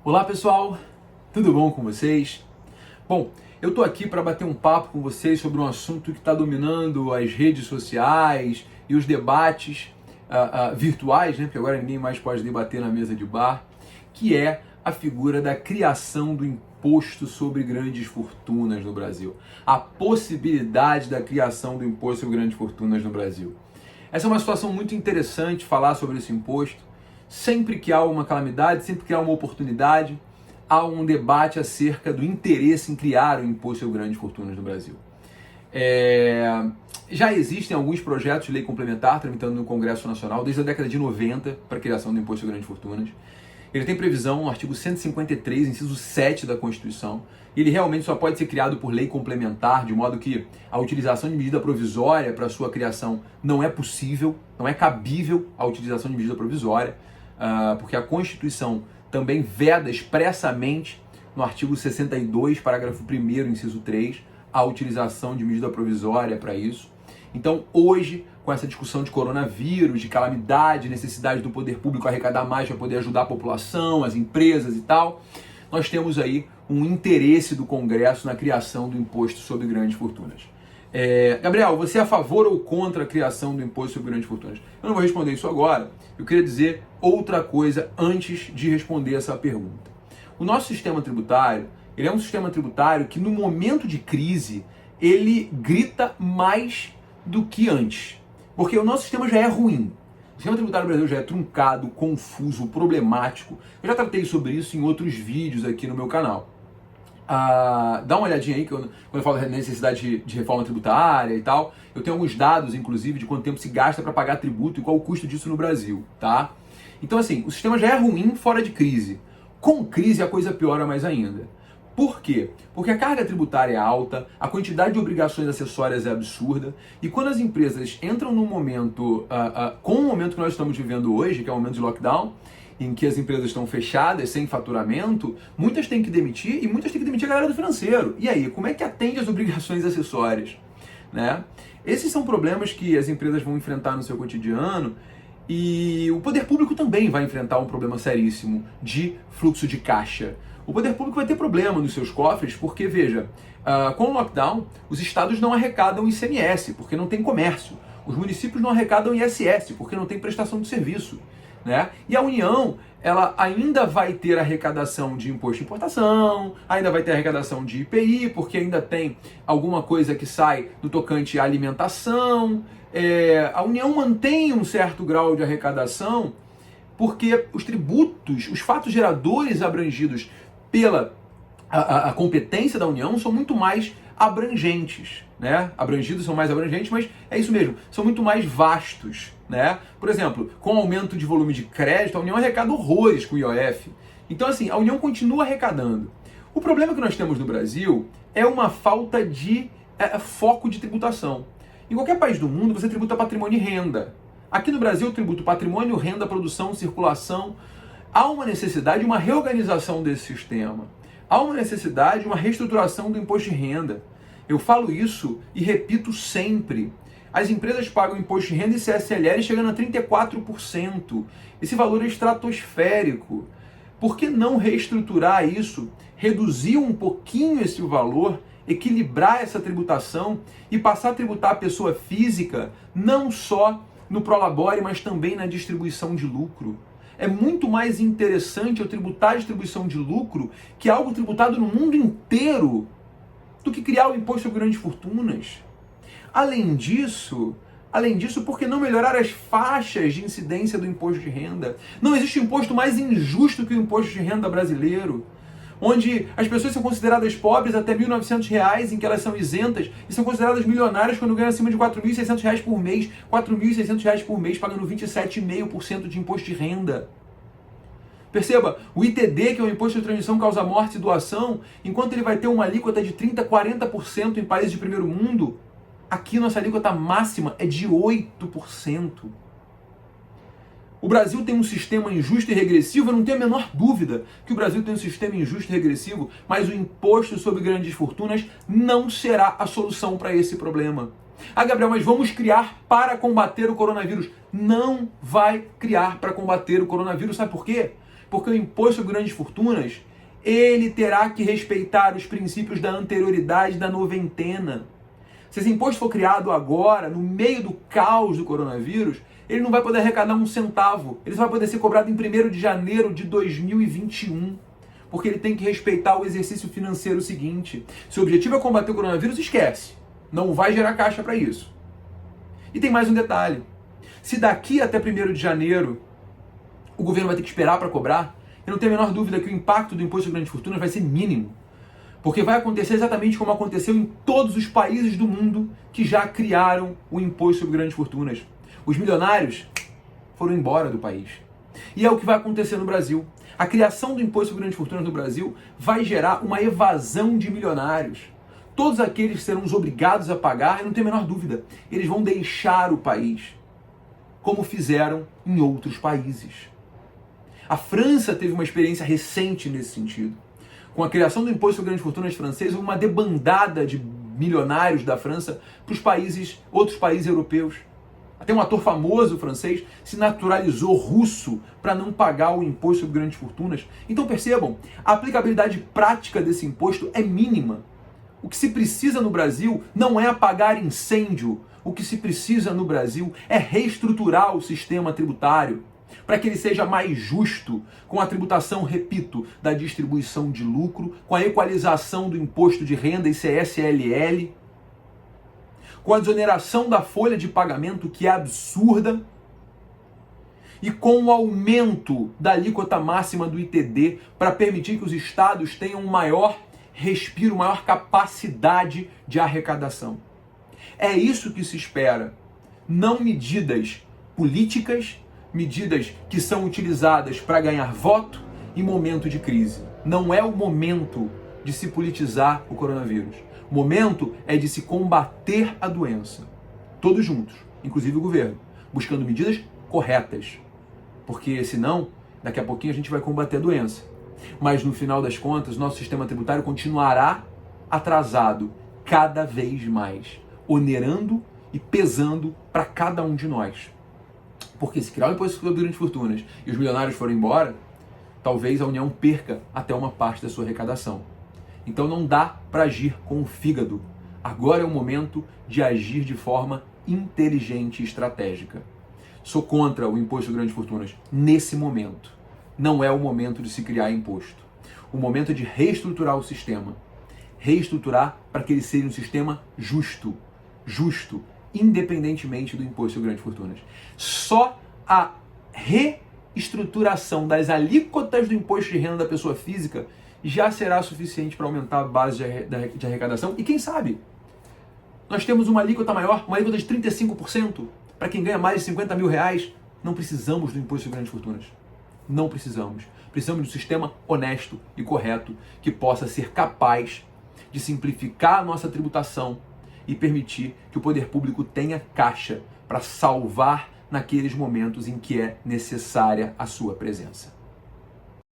Olá pessoal, tudo bom com vocês? Bom, eu tô aqui para bater um papo com vocês sobre um assunto que está dominando as redes sociais e os debates virtuais, né? Porque agora ninguém mais pode debater na mesa de bar, que é a figura da criação do imposto sobre grandes fortunas no Brasil. A possibilidade da criação do imposto sobre grandes fortunas no Brasil. Essa é uma situação muito interessante falar sobre esse imposto. Sempre que há uma calamidade, sempre que há uma oportunidade, há um debate acerca do interesse em criar o imposto sobre grandes fortunas no Brasil. Já existem alguns projetos de lei complementar tramitando no Congresso Nacional desde a década de 90 para a criação do imposto sobre grandes fortunas. Ele tem previsão no artigo 153, inciso 7 da Constituição, e ele realmente só pode ser criado por lei complementar, de modo que a utilização de medida provisória para sua criação não é possível, não é cabível a utilização de medida provisória, porque a Constituição também veda expressamente no artigo 62, parágrafo 1º, inciso 3, a utilização de medida provisória para isso. Então, hoje, com essa discussão de coronavírus, de calamidade, necessidade do poder público arrecadar mais para poder ajudar a população, as empresas e tal, nós temos aí um interesse do Congresso na criação do imposto sobre grandes fortunas. Gabriel, você é a favor ou contra a criação do imposto sobre grandes fortunas? Eu não vou responder isso agora. Eu queria dizer outra coisa antes de responder essa pergunta. O nosso sistema tributário, ele é um sistema tributário que no momento de crise, ele grita mais do que antes. Porque o nosso sistema já é ruim. O sistema tributário do Brasil já é truncado, confuso, problemático. Eu já tratei sobre isso em outros vídeos aqui no meu canal. Dá uma olhadinha aí, quando eu falo da necessidade de reforma tributária e tal, eu tenho alguns dados, inclusive, de quanto tempo se gasta para pagar tributo e qual o custo disso no Brasil, tá? Então, assim, o sistema já é ruim fora de crise. Com crise, a coisa piora mais ainda. Por quê? Porque a carga tributária é alta, a quantidade de obrigações acessórias é absurda, e quando as empresas entram num momento, com o momento que nós estamos vivendo hoje, que é o momento de lockdown, em que as empresas estão fechadas, sem faturamento, muitas têm que demitir e muitas têm que demitir a galera do financeiro. E aí, como é que atende as obrigações acessórias? Né? Esses são problemas que as empresas vão enfrentar no seu cotidiano, e o poder público também vai enfrentar um problema seríssimo de fluxo de caixa. O poder público vai ter problema nos seus cofres porque, veja, com o lockdown, os estados não arrecadam ICMS, porque não tem comércio. Os municípios não arrecadam ISS, porque não tem prestação de serviço. Né? E a União, ela ainda vai ter arrecadação de imposto de importação, ainda vai ter arrecadação de IPI, porque ainda tem alguma coisa que sai no tocante à alimentação. A União mantém um certo grau de arrecadação, porque os tributos, os fatos geradores abrangidos pela a competência da União são muito mais abrangentes, né? Abrangidos são mais abrangentes, mas é isso mesmo, são muito mais vastos, né? Por exemplo, com o aumento de volume de crédito, a União arrecada horrores com o IOF. Então, assim, a União continua arrecadando. O problema que nós temos no Brasil é uma falta de foco de tributação. Em qualquer país do mundo, você tributa patrimônio e renda. Aqui no Brasil, eu tributo patrimônio, renda, produção, circulação. Há uma necessidade de uma reorganização desse sistema. Há uma necessidade de uma reestruturação do imposto de renda. Eu falo isso e repito sempre. As empresas pagam imposto de renda e CSLL chegando a 34%. Esse valor é estratosférico. Por que não reestruturar isso, reduzir um pouquinho esse valor, equilibrar essa tributação e passar a tributar a pessoa física não só no prolabore, mas também na distribuição de lucro? É muito mais interessante eu tributar a distribuição de lucro, que é algo tributado no mundo inteiro, do que criar o imposto sobre grandes fortunas. Além disso, por que não melhorar as faixas de incidência do imposto de renda? Não existe imposto mais injusto que o imposto de renda brasileiro, onde as pessoas são consideradas pobres até R$ 1.900, em que elas são isentas, e são consideradas milionárias quando ganham acima de R$ 4.600 por mês, R$ 4.600 por mês, pagando 27,5% de imposto de renda. Perceba, o ITD, que é o Imposto de Transmissão, Causa Morte e Doação, enquanto ele vai ter uma alíquota de 30%, 40% em países de primeiro mundo, aqui nossa alíquota máxima é de 8%. O Brasil tem um sistema injusto e regressivo, eu não tenho a menor dúvida que o Brasil tem um sistema injusto e regressivo, mas o imposto sobre grandes fortunas não será a solução para esse problema. Gabriel, mas vamos criar para combater o coronavírus. Não vai criar para combater o coronavírus, sabe por quê? Porque o imposto sobre grandes fortunas, ele terá que respeitar os princípios da anterioridade da noventena. Se esse imposto for criado agora, no meio do caos do coronavírus, ele não vai poder arrecadar um centavo. Ele só vai poder ser cobrado em 1º de janeiro de 2021. Porque ele tem que respeitar o exercício financeiro seguinte. Se o objetivo é combater o coronavírus, esquece. Não vai gerar caixa para isso. E tem mais um detalhe. Se daqui até 1º de janeiro o governo vai ter que esperar para cobrar, eu não tenho a menor dúvida que o impacto do imposto sobre grandes fortunas vai ser mínimo. Porque vai acontecer exatamente como aconteceu em todos os países do mundo que já criaram o imposto sobre grandes fortunas. Os milionários foram embora do país. E é o que vai acontecer no Brasil. A criação do imposto sobre grandes fortunas no Brasil vai gerar uma evasão de milionários. Todos aqueles que serão os obrigados a pagar, eu não tenho a menor dúvida, eles vão deixar o país, como fizeram em outros países. A França teve uma experiência recente nesse sentido. Com a criação do imposto sobre grandes fortunas francês, houve uma debandada de milionários da França para os outros países europeus. Até um ator famoso francês se naturalizou russo para não pagar o imposto sobre grandes fortunas. Então percebam, a aplicabilidade prática desse imposto é mínima. O que se precisa no Brasil não é apagar incêndio. O que se precisa no Brasil é reestruturar o sistema tributário para que ele seja mais justo, com a tributação, repito, da distribuição de lucro, com a equalização do imposto de renda ICS/LL, com a desoneração da folha de pagamento, que é absurda, e com o aumento da alíquota máxima do ITD para permitir que os estados tenham um maior respiro, maior capacidade de arrecadação. É isso que se espera, não medidas políticas, medidas que são utilizadas para ganhar voto em momento de crise. Não é o momento de se politizar o coronavírus. O momento é de se combater a doença. Todos juntos, inclusive o governo, buscando medidas corretas. Porque senão, daqui a pouquinho a gente vai combater a doença. Mas no final das contas, nosso sistema tributário continuará atrasado cada vez mais, onerando e pesando para cada um de nós. Porque se criar o imposto sobre grandes fortunas e os milionários forem embora, talvez a União perca até uma parte da sua arrecadação. Então não dá para agir com o fígado. Agora é o momento de agir de forma inteligente e estratégica. Sou contra o imposto sobre grandes fortunas nesse momento. Não é o momento de se criar imposto. O momento é de reestruturar o sistema. Reestruturar para que ele seja um sistema justo, independentemente do imposto sobre grandes fortunas. Só a reestruturação das alíquotas do imposto de renda da pessoa física já será suficiente para aumentar a base de arrecadação. E quem sabe, nós temos uma alíquota maior, uma alíquota de 35%, para quem ganha mais de 50 mil reais. Não precisamos do imposto sobre grandes fortunas. Não precisamos. Precisamos de um sistema honesto e correto que possa ser capaz de simplificar a nossa tributação e permitir que o poder público tenha caixa para salvar naqueles momentos em que é necessária a sua presença.